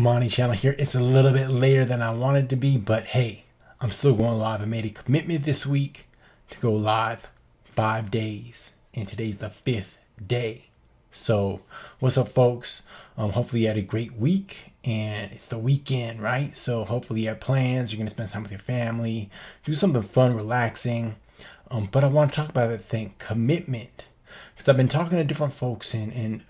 Amani Channel here. It's a little bit later than I wanted to be, but hey, I'm still going live. I made a commitment this week to go live 5 days, and today's the 5th day. So, what's up, folks? Hopefully you had a great week, and it's the weekend, right? So hopefully you have plans. You're gonna spend time with your family, do something fun, relaxing. But I want to talk about that thing, commitment, because I've been talking to different folks, and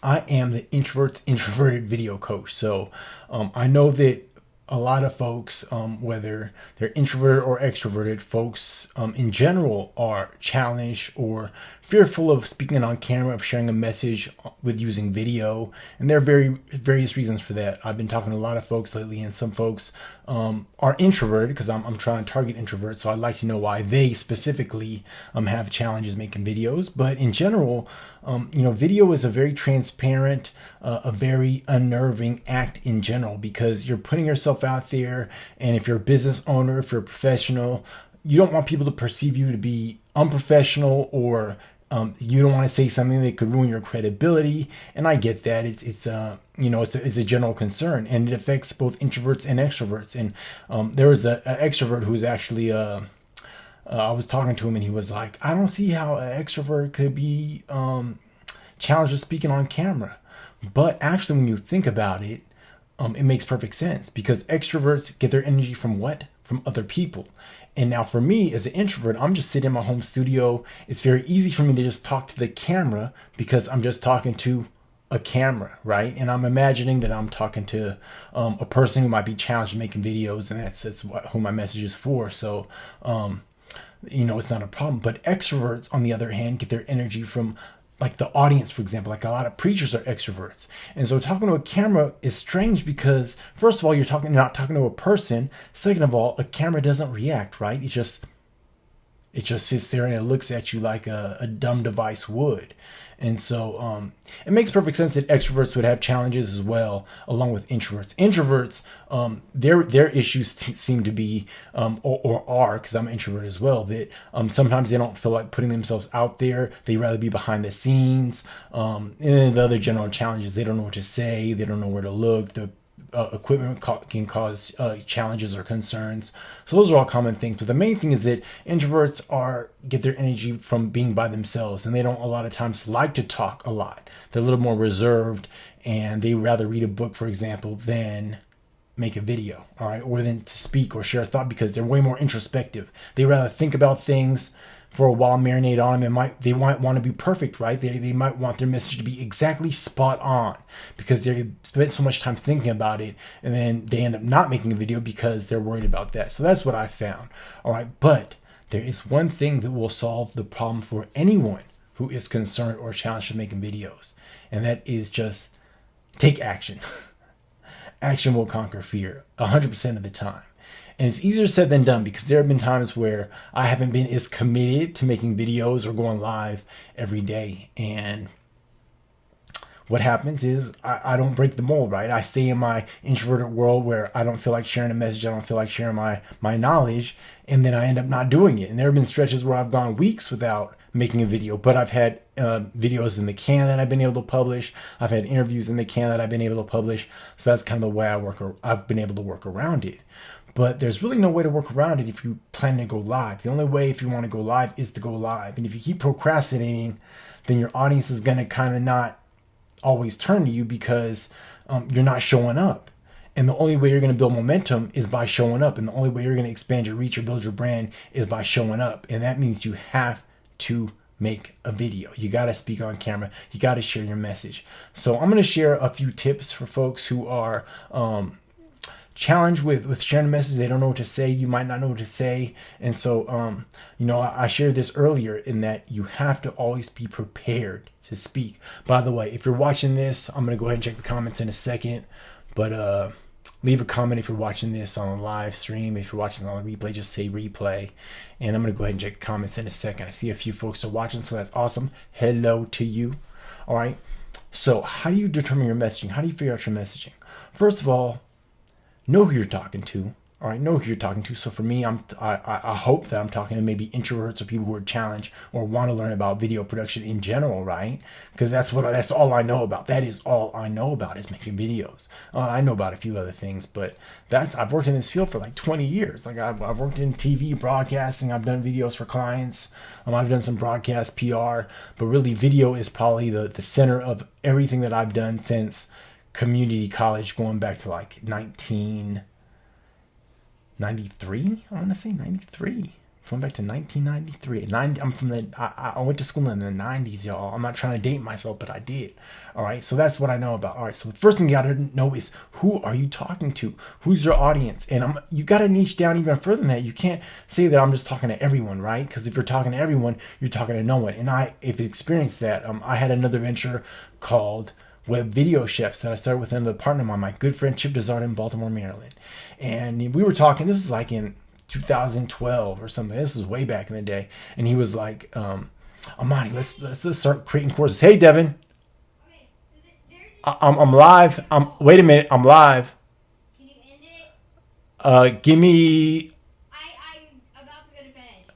I am the introverted video coach. So I know that a lot of folks, whether they're introverted or extroverted, folks in general are challenged or fearful of speaking on camera, of sharing a message with using video. And there are various reasons for that. I've been talking to a lot of folks lately, and some folks are introverted because I'm trying to target introverts. So I'd like to know why they specifically have challenges making videos. But in general, video is a very transparent, a very unnerving act in general, because you're putting yourself out there. And if you're a business owner, if you're a professional, you don't want people to perceive you to be unprofessional, or you don't want to say something that could ruin your credibility. And I get that. It's a general concern, and it affects both introverts and extroverts. And there was an extrovert who was actually I was talking to him, and he was like, I don't see how an extrovert could be challenged with speaking on camera. But actually, when you think about it, it makes perfect sense, because extroverts get their energy from what? From other people. And now for me as an introvert, I'm just sitting in my home studio. It's very easy for me to just talk to the camera, because I'm just talking to a camera, right? And I'm imagining that I'm talking to a person who might be challenged making videos, and that's who my message is for. So, it's not a problem. But extroverts, on the other hand, get their energy from, like, the audience, for example. Like, a lot of preachers are extroverts. And so talking to a camera is strange, because first of all, you're not talking to a person. Second of all, a camera doesn't react, right? It just sits there and it looks at you like a dumb device would. And so it makes perfect sense that extroverts would have challenges as well, along with introverts. Introverts, their issues seem to be, or are, because I'm an introvert as well, that sometimes they don't feel like putting themselves out there. They rather be behind the scenes. And then the other general challenges, they don't know what to say. They don't know where to look. The equipment can cause challenges or concerns. So those are all common things. But the main thing is that introverts get their energy from being by themselves, and they don't a lot of times like to talk a lot. They're a little more reserved, and they rather read a book, for example, than make a video, all right, or than to speak or share a thought, because they're way more introspective. They rather think about things for a while, marinate on them, and they might want to be perfect, right? They might want their message to be exactly spot on, because they spent so much time thinking about it, and then they end up not making a video because they're worried about that. So that's what I found, all right? But there is one thing that will solve the problem for anyone who is concerned or challenged with making videos, and that is just take action. Action will conquer fear 100% of the time. And it's easier said than done, because there have been times where I haven't been as committed to making videos or going live every day. And what happens is I don't break the mold, right? I stay in my introverted world where I don't feel like sharing a message. I don't feel like sharing my knowledge. And then I end up not doing it. And there have been stretches where I've gone weeks without making a video, but I've had videos in the can that I've been able to publish. I've had interviews in the can that I've been able to publish. So that's kind of the way I've been able to work around it. But there's really no way to work around it if you plan to go live. The only way, if you want to go live, is to go live. And if you keep procrastinating, then your audience is going to kind of not always turn to you, because you're not showing up. And the only way you're going to build momentum is by showing up. And the only way you're going to expand your reach or build your brand is by showing up. And that means you have to make a video. You got to speak on camera. You got to share your message. So I'm going to share a few tips for folks who are challenged with sharing a message. They don't know what to say. You might not know what to say. And so, I shared this earlier, in that you have to always be prepared to speak. By the way, if you're watching this, I'm going to go ahead and check the comments in a second, but leave a comment if you're watching this on a live stream. If you're watching on a replay, just say replay. And I'm going to go ahead and check the comments in a second. I see a few folks are watching, so that's awesome. Hello to you. All right. So how do you determine your messaging? How do you figure out your messaging? First of all, know who you're talking to, All right, know who you're talking to. So for me, I hope that I'm talking to maybe introverts or people who are challenged or want to learn about video production in general, right? Because that's all I know about. That is all I know about is making videos. I know about a few other things, but I've worked in this field for like 20 years. Like I've worked in TV broadcasting. I've done videos for clients. I've done some broadcast PR, but really video is probably the center of everything that I've done since community college, going back to like 1993. I want to say 93. Going back to 1993. I went to school in the 90s, y'all. I'm not trying to date myself, but I did. All right, so that's what I know about. All right, so the first thing you got to know is, who are you talking to? Who's your audience? And you got to niche down even further than that. You can't say that I'm just talking to everyone, right? Because if you're talking to everyone, you're talking to no one. And if experienced that. I had another venture called Web Video Chefs that I started with another partner of mine, my good friend Chip Desart in Baltimore, Maryland. And we were talking, this is like in 2012 or something. This is way back in the day. And he was like, Amani, let's start creating courses. Hey, Devin. I'm live. Wait a minute. I'm live. Can you end it? Give me. I'm about to go to bed.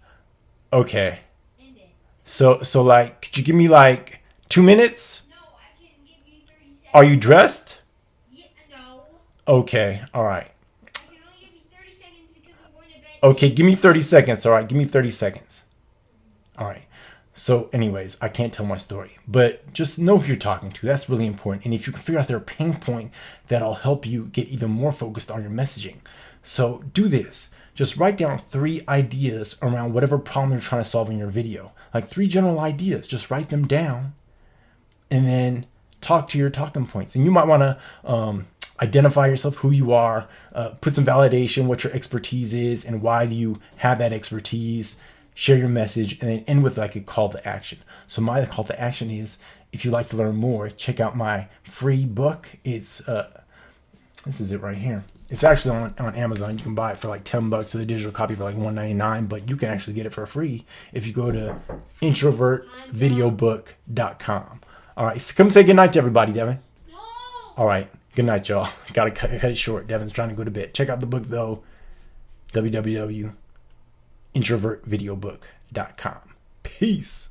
Okay. End it. So like, could you give me like 2 minutes? No, I can give you 30 seconds. Are you dressed? Yeah, no. Okay. All right. I can only give you 30 seconds because I'm going to bed. Okay. Give me 30 seconds. All right. Give me 30 seconds. All right. So anyways, I can't tell my story, but just know who you're talking to. That's really important. And if you can figure out their pain point, that'll help you get even more focused on your messaging. So do this. Just write down 3 ideas around whatever problem you're trying to solve in your video. Like 3 general ideas. Just write them down and then talk to your talking points. And you might want to identify yourself, who you are, put some validation, what your expertise is, and why do you have that expertise. Share your message, and then end with like a call to action. So my call to action is, if you'd like to learn more, check out my free book. It's this is it right here. It's actually on Amazon. You can buy it for like $10, so the digital copy for like $1.99, but you can actually get it for free if you go to introvertvideobook.com. All right, so come say goodnight to everybody, Devin. No. All right, good night, y'all. Gotta cut it short. Devin's trying to go to bed. Check out the book though, www.introvertvideobook.com. Peace.